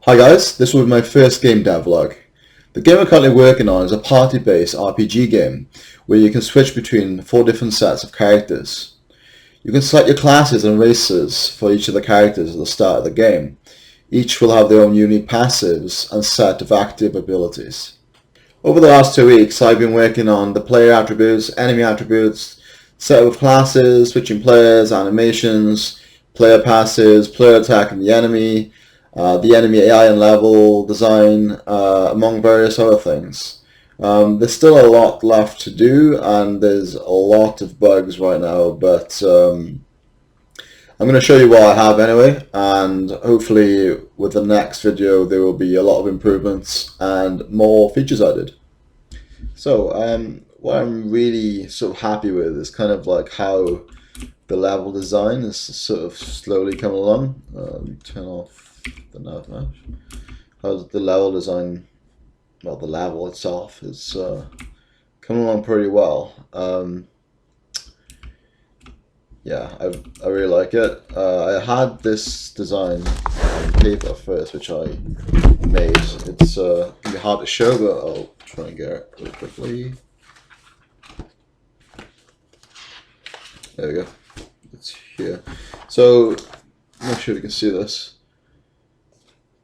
Hi guys, this will be my first game devlog. The game I'm currently working on is a party-based RPG game where you can switch between 4 different sets of characters. You can select your classes and races for each of the characters at the start of the game. Each will have their own unique passives and set of active abilities. Over the last 2 weeks I've been working on the player attributes, enemy attributes, set of classes, switching players, animations, player passives, player attacking the enemy AI and level design, among various other things. There's still a lot left to do, and there's a lot of bugs right now, but I'm going to show you what I have anyway, and hopefully with the next video there will be a lot of improvements and more features added. So what I'm really sort of happy with is kind of like how the level design is sort of slowly coming along. Turn off the nav match. How the level design, well, the level itself is coming along pretty well. Yeah, I really like it. I had this design on paper first, which I made. It's gonna be hard to show, but I'll try and get it really quickly. There we go. It's here. So I'm not sure if you can see this,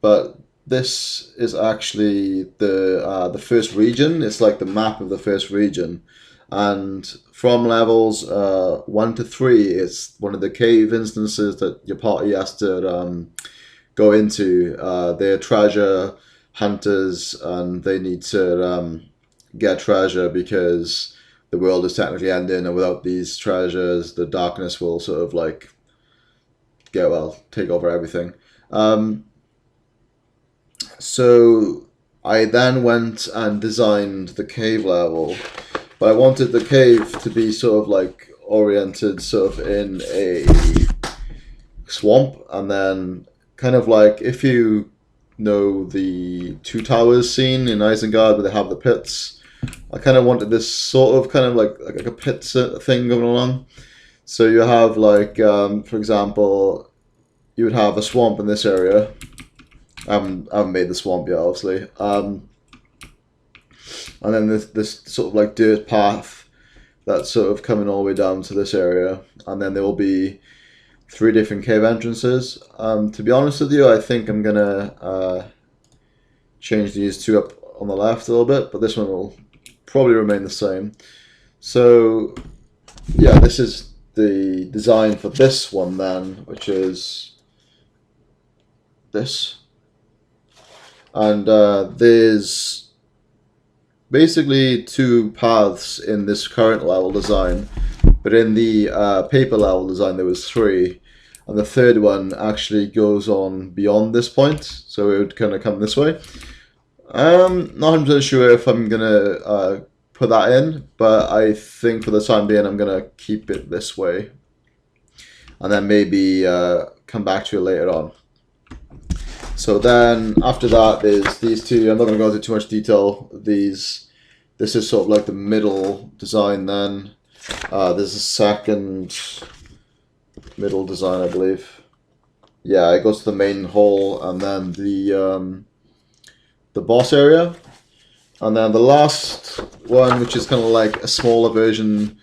but this is actually the first region. It's like the map of the first region, and from levels 1 to 3, it's one of the cave instances that your party has to go into. They're treasure hunters, and they need to get treasure because the world is technically ending, and without these treasures, the darkness will sort of like take over everything. So I then went and designed the cave level, but I wanted the cave to be sort of like oriented sort of in a swamp, and then kind of like, if you know the Two Towers scene in Isengard where they have the pits, I kind of wanted this sort of kind of like a pit thing going along. So you have like, for example, you would have a swamp in this area. I haven't made the swamp yet, obviously. And then this sort of like dirt path that's sort of coming all the way down to this area. And then there will be 3 different cave entrances. To be honest with you, I think I'm going to change these 2 up on the left a little bit, but this one will probably remain the same. So yeah, this is the design for this one then, which is this. And there's basically 2 paths in this current level design, but in the paper level design there was 3, and the third one actually goes on beyond this point, so it would kind of come this way. I'm not 100% sure if I'm gonna put that in, but I think for the time being I'm gonna keep it this way, and then maybe come back to it later on. So then after that there's these 2. I'm not going to go into too much detail. This is sort of like the middle design then. There's a second middle design, I believe. Yeah, it goes to the main hall, and then the boss area. And then the last one, which is kind of like a smaller version,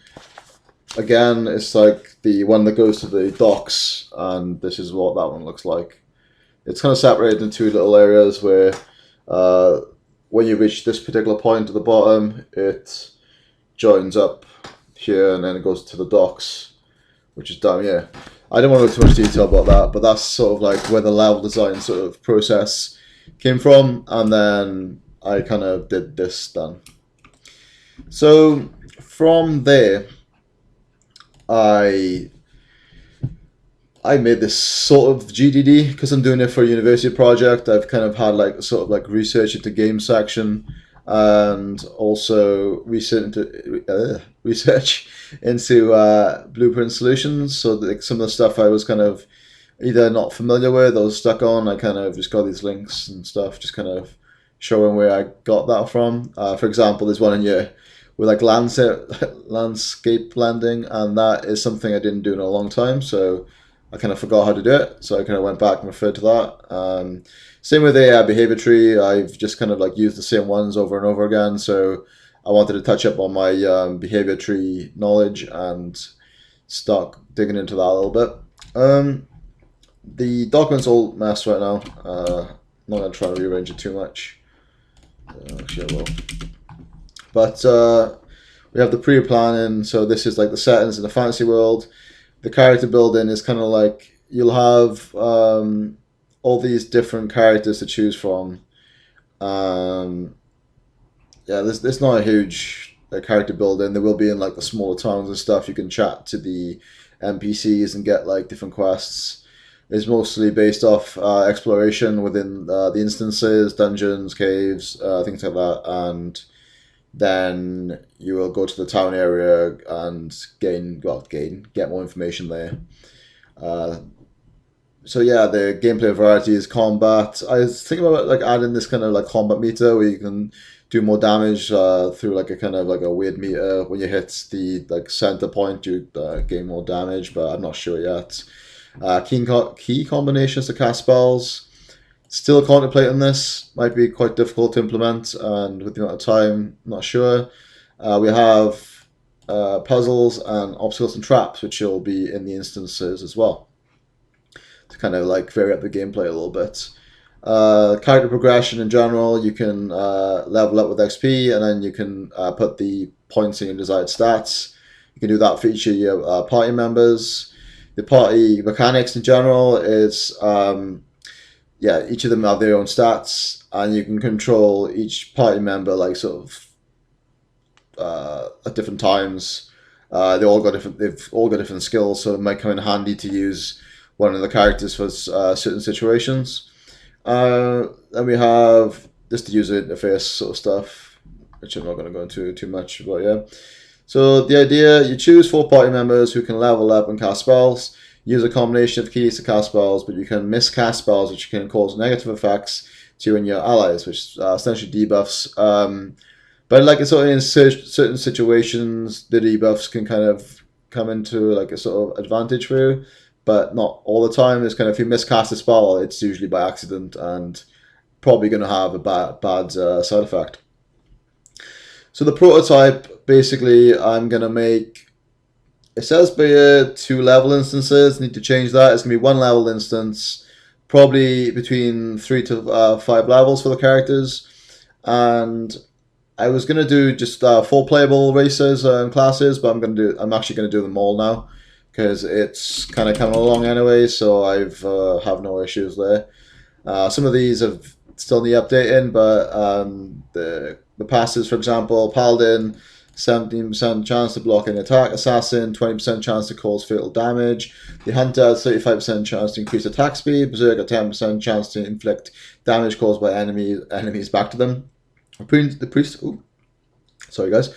again, it's like the one that goes to the docks, and this is what that one looks like. It's kind of separated into 2 little areas where when you reach this particular point at the bottom, it joins up here and then it goes to the docks, which is down here. I don't want to go too much detail about that, but that's sort of like where the level design sort of process came from, and then I kind of did this then. So from there, I made this sort of GDD because I'm doing it for a university project. I've kind of had like sort of like research into game section, and also research into blueprint solutions. So like some of the stuff I was kind of either not familiar with or stuck on, I kind of just got these links and stuff, just kind of showing where I got that from. For example, there's one in here with like landscape blending, and that is something I didn't do in a long time. So I kind of forgot how to do it, so I kind of went back and referred to that. Same with the behavior tree. I've just kind of like used the same ones over and over again. So I wanted to touch up on my behavior tree knowledge and start digging into that a little bit. The document's all messed right now. I'm not going to try to rearrange it too much. Actually, I will. But we have the pre-planning. So this is like the settings in the fantasy world. The character building is kind of like you'll have all these different characters to choose from. Yeah, there's not a huge character building. There will be in like the smaller towns and stuff. You can chat to the NPCs and get like different quests. It's mostly based off exploration within the instances, dungeons, caves, things like that, and then you will go to the town area and get more information there. Uh, so yeah, the gameplay variety is combat. I was thinking about like adding this kind of like combat meter where you can do more damage through like a kind of like a weird meter. When you hit the like center point, you gain more damage, but I'm not sure yet. Key combinations to cast spells. Still contemplating this. Might be quite difficult to implement, and with the amount of time, not sure. We have puzzles and obstacles and traps, which will be in the instances as well, to kind of like vary up the gameplay a little bit. Character progression in general, you can level up with XP, and then you can put the points in your desired stats. You can do that for each of your party members. The party mechanics in general is each of them have their own stats, and you can control each party member like sort of at different times. They've all got different skills, so it might come in handy to use one of the characters for certain situations. Then we have just the user interface sort of stuff, which I'm not going to go into too much, but yeah. So the idea, you choose 4 party members who can level up and cast spells. Use a combination of keys to cast spells, but you can miscast spells, which can cause negative effects to you and your allies, which essentially debuffs. But like it's in certain situations, the debuffs can kind of come into like a sort of advantage for you, but not all the time. It's kind of if you miscast a spell, it's usually by accident and probably going to have a bad side effect. So the prototype, basically, I'm going to make, it says be 2 level instances, need to change that. It's going to be 1 level instance, probably between 3 to 5 levels for the characters. And I was going to do just 4 playable races and classes, but I'm actually going to do them all now, because it's kind of coming along anyway, so I've have no issues there. Some of these have still need updating, but the passes, for example, Paladin, 17% chance to block an attack, Assassin, 20% chance to cause fatal damage, the Hunter, 35% chance to increase attack speed, Berserker, 10% chance to inflict damage caused by enemies back to them. The Priest, sorry guys.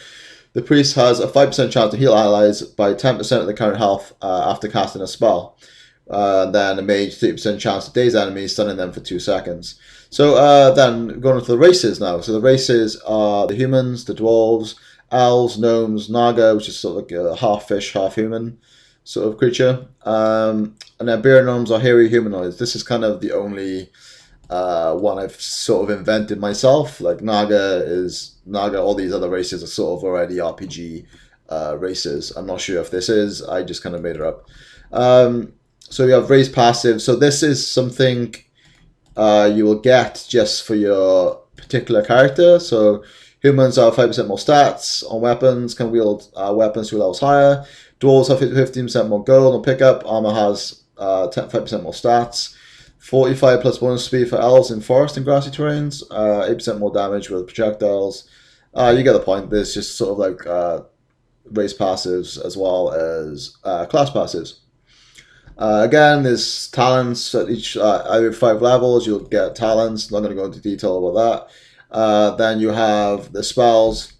The Priest has a 5% chance to heal allies by 10% of the current health after casting a spell. Then a Mage, 30% chance to daze enemies, stunning them for 2 seconds. So then going on to the races now. So the races are the humans, the dwarves, elves, gnomes, naga, which is sort of like a half fish, half human sort of creature. And then bear gnomes are hairy humanoids. This is kind of the only one I've sort of invented myself. Like Naga, all these other races are sort of already RPG races. I'm not sure if this is, I just kind of made it up. So we have race passive. So this is something you will get just for your particular character. So humans have 5% more stats on weapons, can wield weapons 2 levels higher. Dwarves have 15% more gold on pickup. Armor has 5% more stats. 45 plus bonus speed for elves in forest and grassy terrains. 8% more damage with projectiles. You get the point. There's just sort of like race passives as well as class passives. Again, there's talents at each every 5 levels. You'll get talents. I'm not going to go into detail about that. Then you have the spells,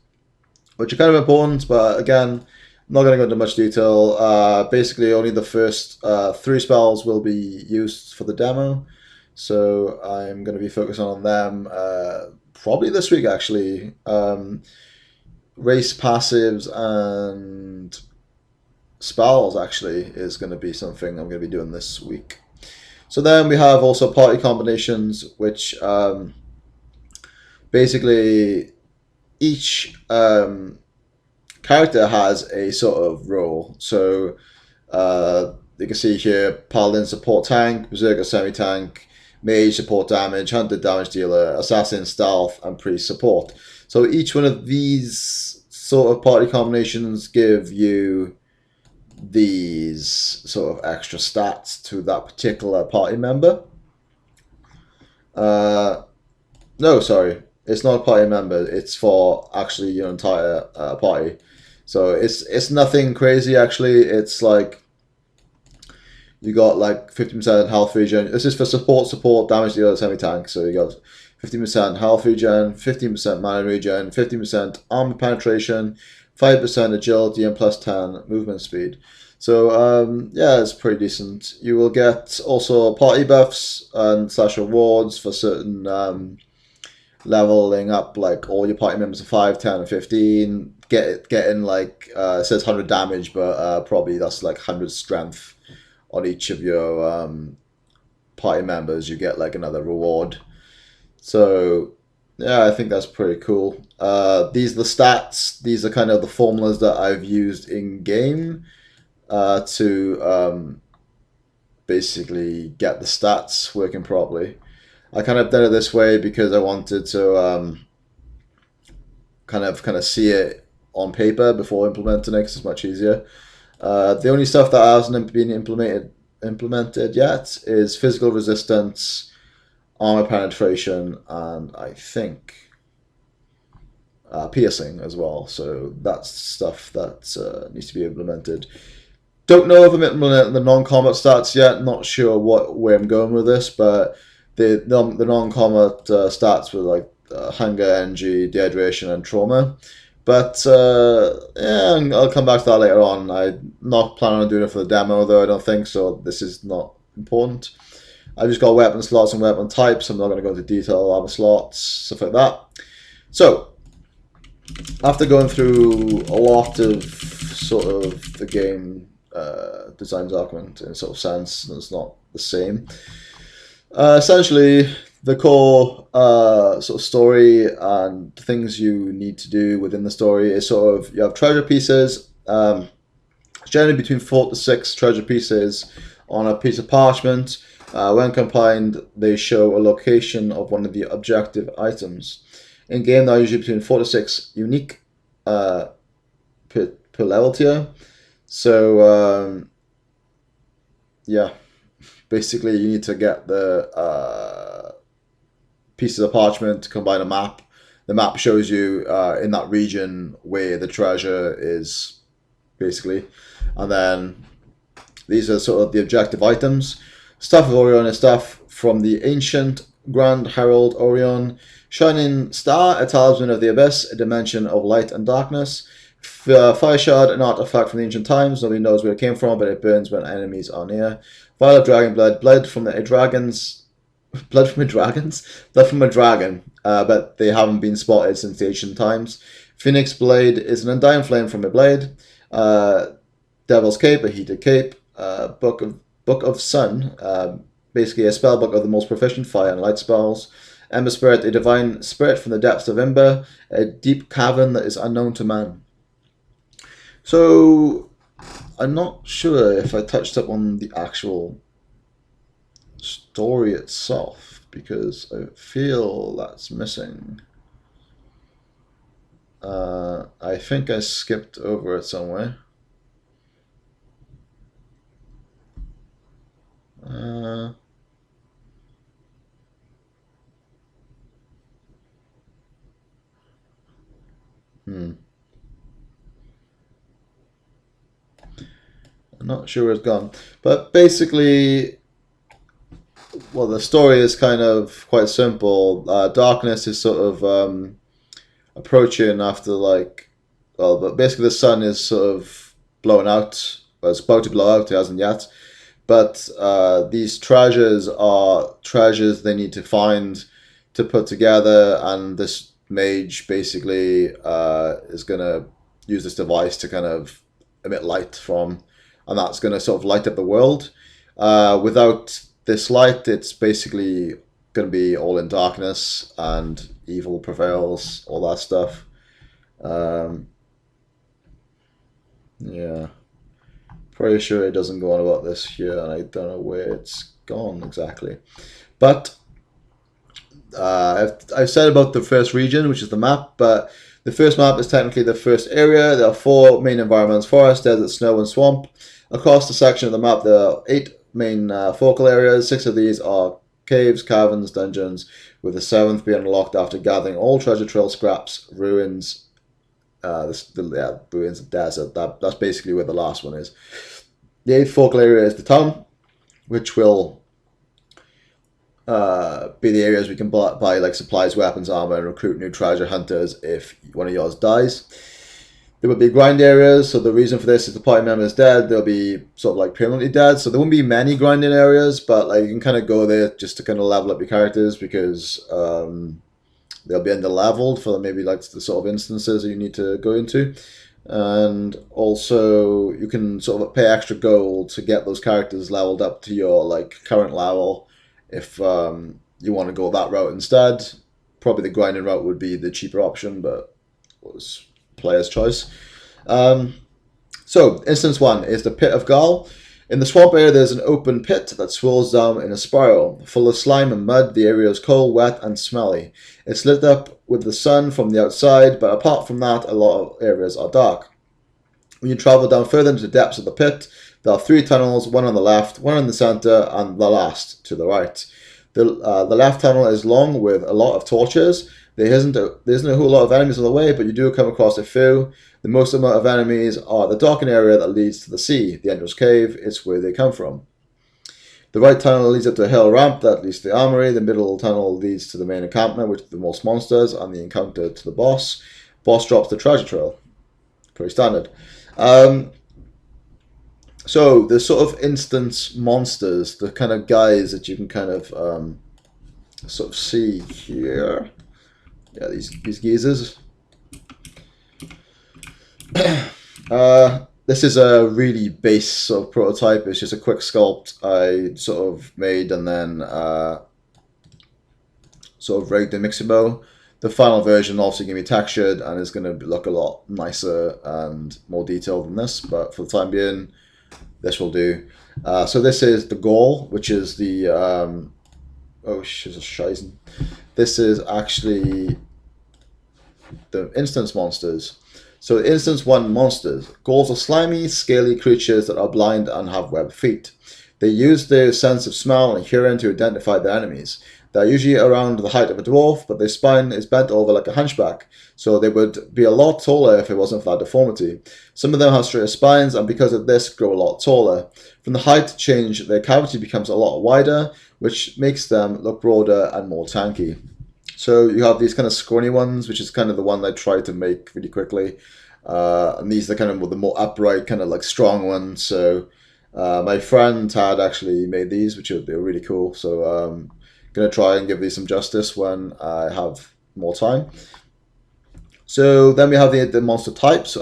which are kind of important, but again, I'm not going to go into much detail. Basically, only the first 3 spells will be used for the demo, so I'm going to be focusing on them probably this week, actually. Race passives and spells actually is going to be something I'm going to be doing this week. So then we have also party combinations, which basically each character has a sort of role. So you can see here, Paladin support tank, Berserker semi-tank, Mage support damage, Hunter damage dealer, Assassin stealth, and Priest support. So each one of these sort of party combinations give you these sort of extra stats to that particular party member. No, sorry, it's not a party member. It's for actually your entire party. So it's nothing crazy actually. It's like you got like 50% health regen. This is for support damage dealer semi tank. So you got 15% health regen, 15% mana regen, 15% armor penetration, 5% agility, and plus 10 movement speed. So yeah, it's pretty decent. You will get also party buffs and slash rewards for certain leveling up, like all your party members are 5, 10, and 15. Getting like it says 100 damage, but probably that's like 100 strength on each of your party members. You get like another reward. So yeah, I think that's pretty cool. These are the stats. These are kind of the formulas that I've used in game to basically get the stats working properly. I kind of did it this way because I wanted to kind of see it on paper before implementing it, because it's much easier. The only stuff that hasn't been implemented yet is physical resistance, armor penetration, and I think piercing as well. So that's stuff that needs to be implemented. Don't know if I'm implementing the non-combat stats yet. Not sure where I'm going with this, but the non-combat stats were like hunger, energy, dehydration, and trauma. But yeah, I'll come back to that later on. I'm not planning on doing it for the demo, though, I don't think, so this is not important. I've just got weapon slots and weapon types. I'm not going to go into detail, armor slots, stuff like that. So, after going through a lot of sort of the game design document in sort of sense, it's not the same. Essentially, the core sort of story and things you need to do within the story is sort of, you have treasure pieces, generally between 4 to 6 treasure pieces on a piece of parchment. When combined, they show a location of one of the objective items. In game, there are usually between 4 to 6 unique per level tier. So yeah, basically you need to get the pieces of parchment to combine a map. The map shows you in that region where the treasure is, basically. And then these are sort of the objective items. Staff of Orion is stuff from the ancient Grand Herald Orion. Shining Star, a talisman of the abyss, a dimension of light and darkness. Fire Shard, an artifact from the ancient times. Nobody knows where it came from, but it burns when enemies are near. Vial of Dragon Blood, blood from a dragon, but they haven't been spotted since the ancient times. Phoenix Blade is an undying flame from a blade. Devil's Cape, a heated cape. Book of Sun, basically a spell book of the most proficient fire and light spells. Ember Spirit, a divine spirit from the depths of Ember, a deep cavern that is unknown to man. So, I'm not sure if I touched up on the actual story itself, because I feel that's missing. I think I skipped over it somewhere. I'm not sure where it's gone. But basically, well, the story is kind of quite simple. Darkness is sort of approaching after, like, well, but basically the sun is sort of blowing out. Well, it's about to blow out, it hasn't yet. But these treasures are treasures they need to find to put together, and this mage basically is going to use this device to kind of emit light from and that's going to sort of light up the world. Without this light, it's basically going to be all in darkness and evil prevails, all that stuff. Yeah, pretty sure it doesn't go on about this here, and I don't know where it's gone exactly. But I've said about the first region, which is the map, but the first map is technically the first area. There are 4 main environments: forest, desert, snow, and swamp. Across the section of the map, there are 8 main focal areas. 6 of these are caves, caverns, dungeons, with the 7th being unlocked after gathering all treasure trail scraps, ruins, ruins of desert. That's basically where the last one is. The 8th focal area is the town, which will be the areas we can buy like supplies, weapons, armor, and recruit new treasure hunters if one of yours dies. There will be grind areas, so the reason for this is the party member is dead, they'll be sort of like permanently dead, so there won't be many grinding areas, but like you can kind of go there just to kind of level up your characters, because they'll be under leveled for maybe like the sort of instances that you need to go into. And also you can sort of pay extra gold to get those characters leveled up to your like current level if you want to go that route instead. Probably the grinding route would be the cheaper option, but it was player's choice. So instance 1 is the Pit of Gal. In the swamp area, there's an open pit that swirls down in a spiral. Full of slime and mud, the area is cold, wet, and smelly. It's lit up with the sun from the outside, but apart from that, a lot of areas are dark. When you travel down further into the depths of the pit, there are 3 tunnels, one on the left, one in the center, and the last to the right. The left tunnel is long with a lot of torches. There isn't a whole lot of enemies on the way, but you do come across a few. The most amount of enemies are the darkened area that leads to the sea, the Ender's Cave. It's where they come from. The right tunnel leads up to a hill ramp that leads to the armory. The middle tunnel leads to the main encampment, which is the most monsters, and the encounter to the boss. Boss drops the treasure trail. Pretty standard. So the sort of instance monsters, the kind of guys that you can kind of sort of see here. Yeah, these geezers. This is a really base sort of prototype. It's just a quick sculpt I sort of made and then sort of rigged in Mixamo. The final version obviously going to be textured and is going to look a lot nicer and more detailed than this, but for the time being, this will do. So this is the Gaul, which is the oh shit, scheißen. This is actually the instance monsters. So instance 1 monsters. Ghouls are slimy, scaly creatures that are blind and have webbed feet. They use their sense of smell and hearing to identify their enemies. They're usually around the height of a dwarf, but their spine is bent over like a hunchback, so they would be a lot taller if it wasn't for that deformity. Some of them have straighter spines, and because of this, grow a lot taller. From the height change, their cavity becomes a lot wider, which makes them look broader and more tanky. So you have these kind of scrawny ones, which is kind of the one I tried to make really quickly. And these are kind of the more upright, kind of like strong ones. So my friend had actually made these, which are really cool. So going to try and give these some justice when I have more time. So then we have the monster types.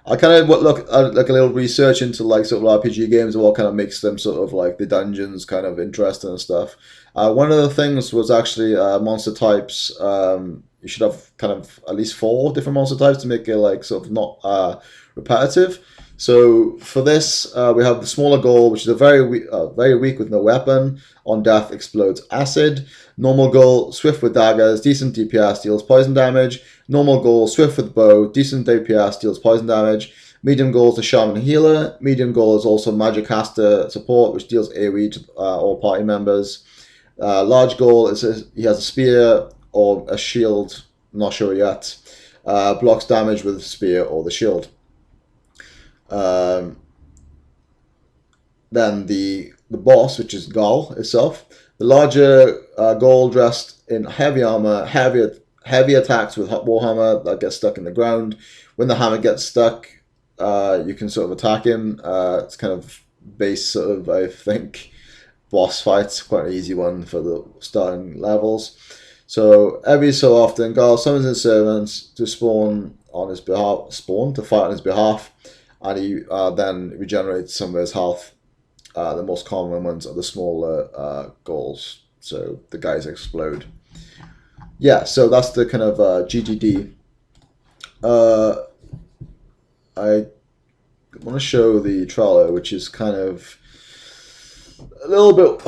I kind of look at like a little research into like sort of RPG games and what kind of makes them sort of like the dungeons kind of interesting and stuff. One of the things was actually monster types. You should have kind of at least 4 different monster types to make it like sort of not repetitive. So for this, we have the smaller Ghoul, which is very weak with no weapon. On death, explodes acid. Normal Ghoul, swift with daggers, decent DPS, deals poison damage. Normal Ghoul, swift with bow, decent DPS, deals poison damage. Medium Ghoul is a shaman healer. Medium Ghoul is also magic caster support, which deals AoE to all party members. Large Ghoul he has a spear or a shield, not sure yet. Blocks damage with the spear or the shield. Then the boss, which is Gaul itself. The larger Gaul dressed in heavy armor, heavy attacks with Warhammer that get stuck in the ground. When the hammer gets stuck, you can sort of attack him. It's kind of base sort of, I think, boss fights. Quite an easy one for the starting levels. So every so often, Gaul summons his servants to spawn on his behalf, to fight on his behalf. and he then regenerates some of his health. The most common ones are the smaller ghouls, so the guys explode. Yeah, so that's the kind of GGD. I want to show the Trello, which is kind of a little bit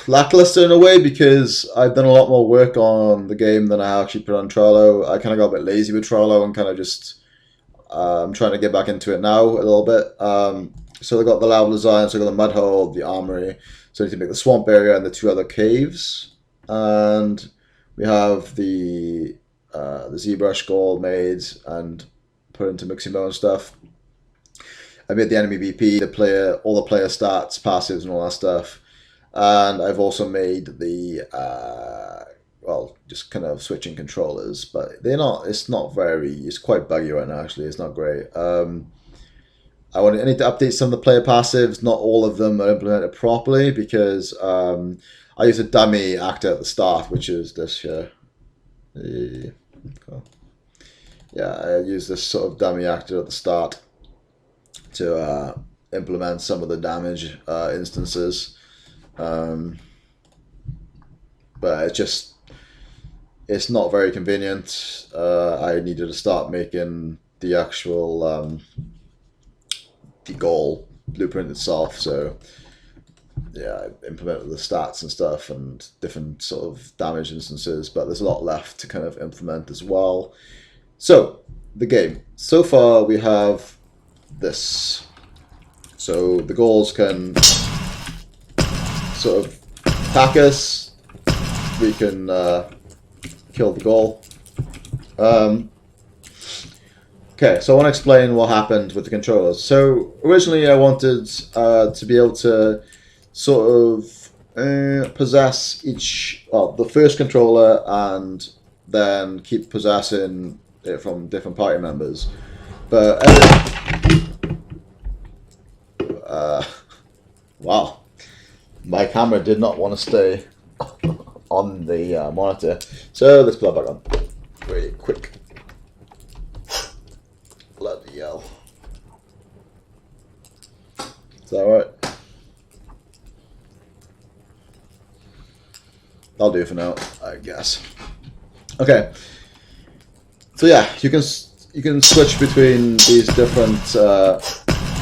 lackluster in a way, because I've done a lot more work on the game than I actually put on Trello. I kind of got a bit lazy with Trello and kind of just I'm trying to get back into it now a little bit. So I got the level design, so I got the mud hole, the armory, so I need to make the swamp area and the 2 other caves, and we have the ZBrush gold made and put into mixing bowl and stuff. I made the enemy BP, the player, all the player stats, passives, and all that stuff. And I've also made the well, just kind of switching controllers, but they're not. It's quite buggy right now. Actually, it's not great. I need to update some of the player passives. Not all of them are implemented properly because I use a dummy actor at the start, which is this here. Yeah, I use this sort of dummy actor at the start to implement some of the damage instances, but it's not very convenient. I needed to start making the actual the goal blueprint itself, so yeah, I implemented the stats and stuff and different sort of damage instances, but there's a lot left to kind of implement as well. So the game, so far we have this. So the ghouls can sort of attack us. We can kill the ghoul. Okay, so I want to explain what happened with the controllers. So originally I wanted to be able to sort of possess the first controller and then keep possessing it from different party members. But wow, my camera did not want to stay on the monitor, so let's put it back on really quick. Bloody hell. Is that alright? I'll do it for now, I guess. Okay. So yeah, you can switch between these different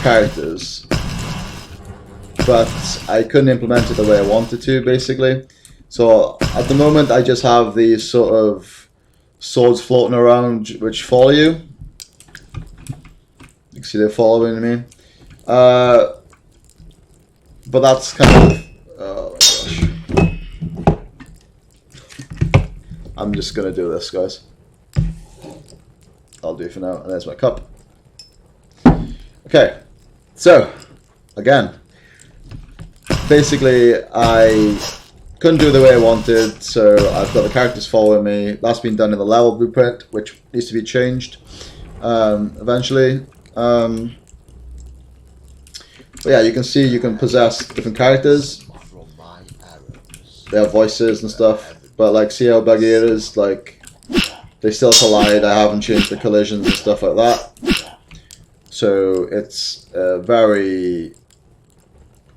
characters, but I couldn't implement it the way I wanted to, basically. So at the moment, I just have these sort of swords floating around which follow you. You can see they're following me. But that's kind of... oh my gosh. I'm just going to do this, guys. I'll do it for now. And there's my cup. Okay. So, again. Basically, I couldn't do it the way I wanted, so I've got the characters following me. That's been done in the level blueprint, which needs to be changed eventually. But yeah, you can see you can possess different characters. They have voices and stuff, but like, see how buggy it is? Like, they still collide. I haven't changed the collisions and stuff like that. So it's very...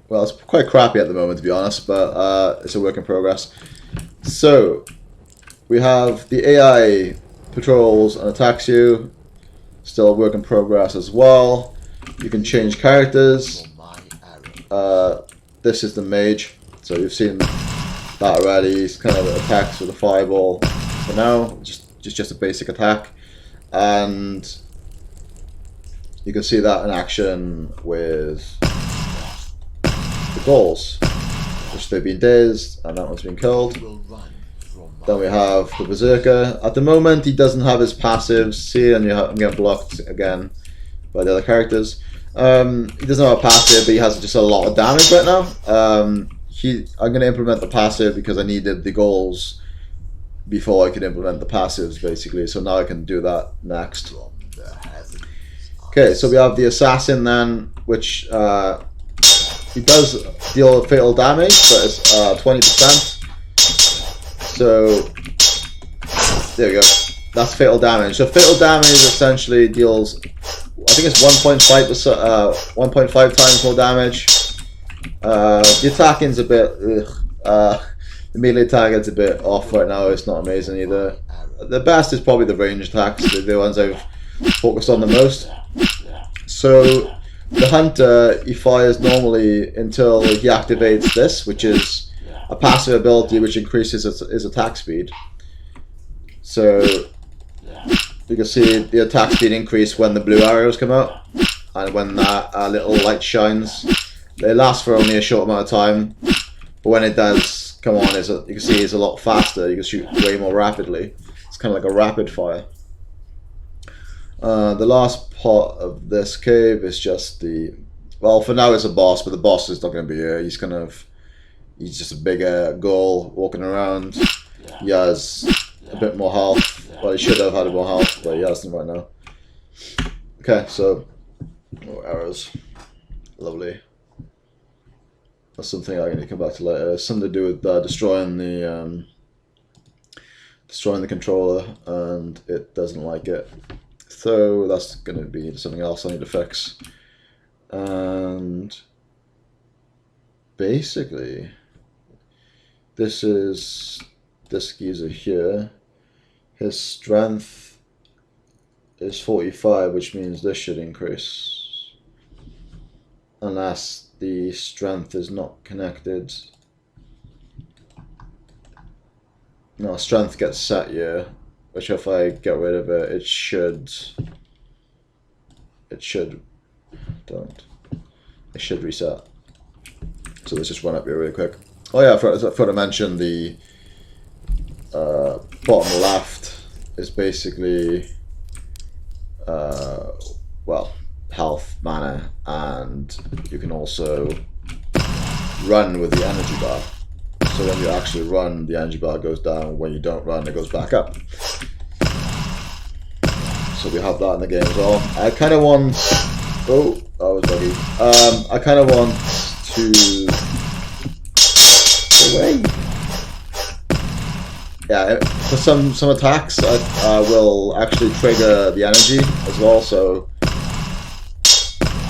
well, it's quite crappy at the moment, to be honest, but it's a work in progress. So, we have the AI patrols and attacks you. Still a work in progress as well. You can change characters. This is the mage, so you've seen that already. He's kind of attacks with a fireball for now, just a basic attack. And you can see that in action with the ghouls, which they've been dazed, and that one's been killed. Then we have the Berserker. At the moment, he doesn't have his passives. See, and I'm getting blocked again by the other characters. He doesn't have a passive, but he has just a lot of damage right now. I'm going to implement the passive because I needed the ghouls before I could implement the passives, basically. So now I can do that next. Okay, so we have the Assassin then, which... he does deal fatal damage, but it's 20%. So there we go. That's fatal damage. So fatal damage essentially deals I think it's 1.5%, 1.5 times more damage. The attacking's a bit, the melee attacking's a bit off right now. It's not amazing either. The best is probably the range attacks, the ones I've focused on the most. So the hunter, he fires normally until he activates this, which is a passive ability which increases his attack speed. So you can see the attack speed increase when the blue arrows come out, and when that little light shines. They last for only a short amount of time, but when it does come on, you can see it's a lot faster. You can shoot way more rapidly. It's kind of like a rapid fire. The last part of this cave is just well, for now it's a boss, but the boss is not going to be here. He's just a bigger ghoul walking around. He has a bit more health. Well, he should have had more health, but he hasn't right now. Okay, so more arrows. Lovely. That's something I need to come back to later. It's something to do with destroying the controller, and it doesn't like it. So that's going to be something else I need to fix. And basically, this geezer here. His strength is 45, which means this should increase. Unless the strength is not connected. No, strength gets set here, which if I get rid of it, it should reset. So let's just run up here really quick. Oh yeah, I forgot to mention the bottom left is basically well, health, mana, and you can also run with the energy bar. So when you actually run, the energy bar goes down. When you don't run, it goes back up. So we have that in the game as well. I kind of want... Oh, I was lucky. I kind of want to... Go away. Yeah, for some attacks, I will actually trigger the energy as well, so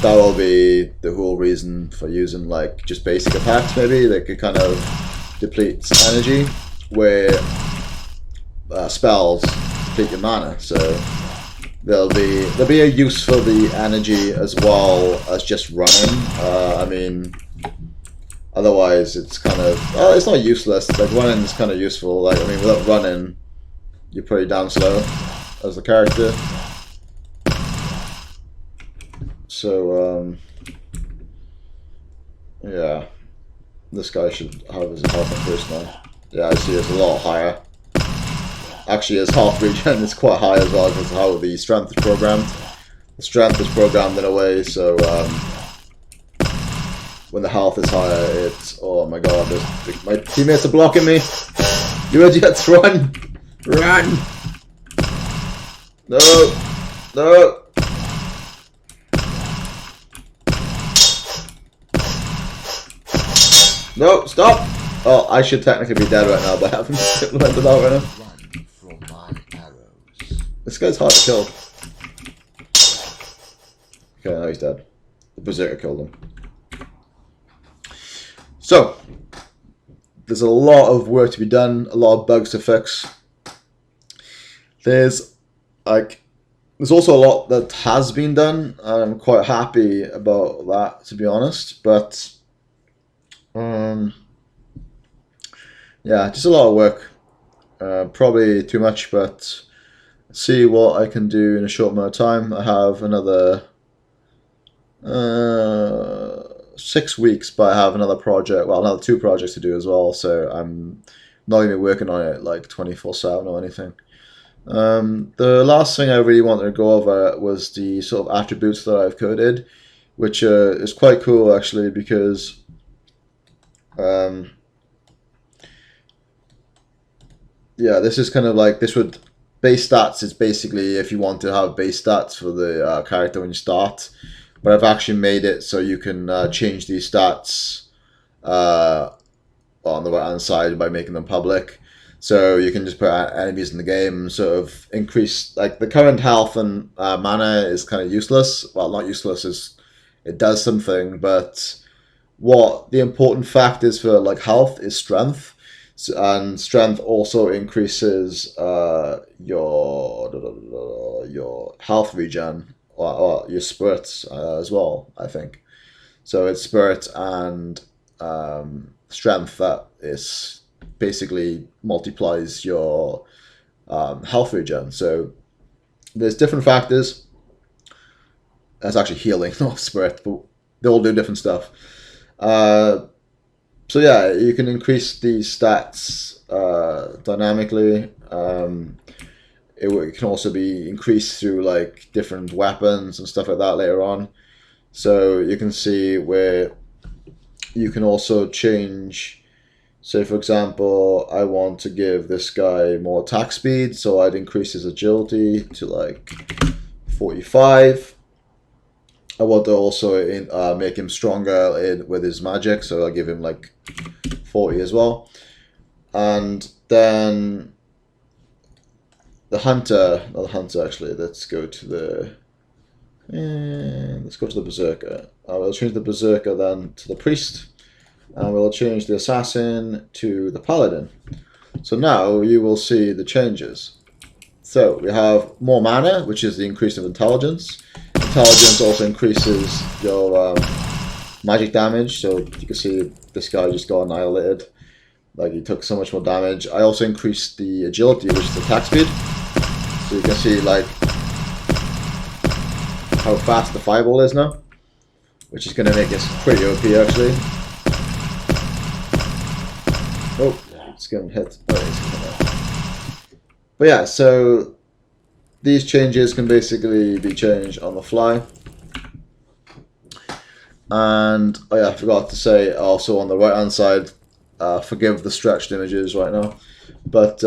that will be the whole reason for using like just basic attacks. Maybe they could kind of deplete energy, where spells deplete your mana. So there'll be a use for the energy as well as just running. I mean, otherwise it's kind of it's not useless. Like running is kind of useful. Like I mean, without running, you're pretty damn slow as the character. So yeah, this guy should have his health increased now. Yeah, I see it's a lot higher. Actually, his health regen is quite high as well because of how the strength is programmed. The strength is programmed in a way so when the health is higher, it's oh my god, my teammates are blocking me. You idiots, run, run! No, no. No, stop! Oh, I should technically be dead right now, but I haven't implemented that right now. Run from my arrows. This guy's hard to kill. Okay, now he's dead. The Berserker killed him. So, there's a lot of work to be done, a lot of bugs to fix. There's also a lot that has been done, and I'm quite happy about that, to be honest, but yeah, just a lot of work. Probably too much, but see what I can do in a short amount of time. I have another 6 weeks, but I have another project, well, another 2 projects to do as well, so I'm not going to be working on it like 24/7 or anything. The last thing I really wanted to go over was the sort of attributes that I've coded, which is quite cool actually, because yeah, this is kind of like, this would, base stats is basically if you want to have base stats for the character when you start, but I've actually made it so you can change these stats on the right hand side by making them public. So you can just put enemies in the game, sort of increase, like the current health and mana is kind of useless. Well, not useless, is it does something, but what the important fact is for like health is strength. And strength also increases your health regen, or your spirits as well, I think. So it's spirit and strength that is basically multiplies your health regen. So there's different factors. That's actually healing, not spirit, but they all do different stuff. So yeah, you can increase these stats dynamically. It can also be increased through like different weapons and stuff like that later on. So you can see where you can also change. Say for example, I want to give this guy more attack speed, so I'd increase his agility to like 45. I want to also make him stronger with his magic, so I'll give him like 40 as well. And then the hunter, not the hunter actually, let's go to the berserker. We'll change the berserker then to the priest, and we'll change the assassin to the paladin. So now you will see the changes. So we have more mana, which is the increase of intelligence. Intelligence also increases your magic damage, so you can see this guy just got annihilated. Like, he took so much more damage. I also increased the agility, which is attack speed. So you can see like how fast the fireball is now, which is going to make us pretty OP actually. Oh, it's getting hit. But yeah, so these changes can basically be changed on the fly. And oh yeah, I forgot to say also on the right hand side, forgive the stretched images right now, but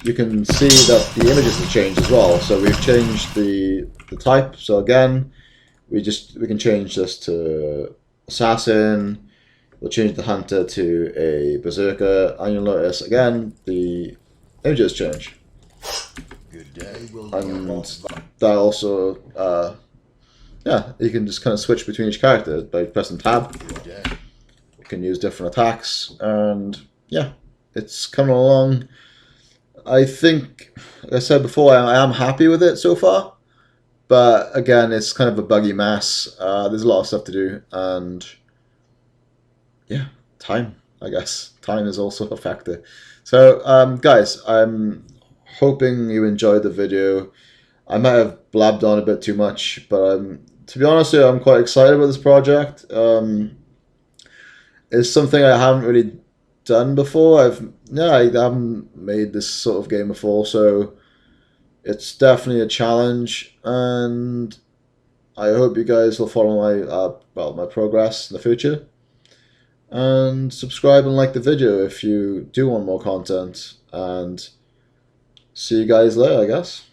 you can see that the images have changed as well. So we've changed the type. So again, we can change this to assassin. We'll change the hunter to a berserker, and you'll notice again the images change. Good day, And that also, yeah, you can just kind of switch between each character by pressing tab. Good day. You can use different attacks, and yeah, it's coming along. I think, like I said before, I am happy with it so far. But again, it's kind of a buggy mess. There's a lot of stuff to do, and yeah, time, I guess. Time is also a factor. So, guys, I'm hoping you enjoyed the video. I might have blabbed on a bit too much, but to be honest with you, I'm quite excited about this project. It's something I haven't really done before. I haven't made this sort of game before, so it's definitely a challenge, and I hope you guys will follow my progress in the future, and subscribe and like the video if you do want more content, and see you guys later, I guess.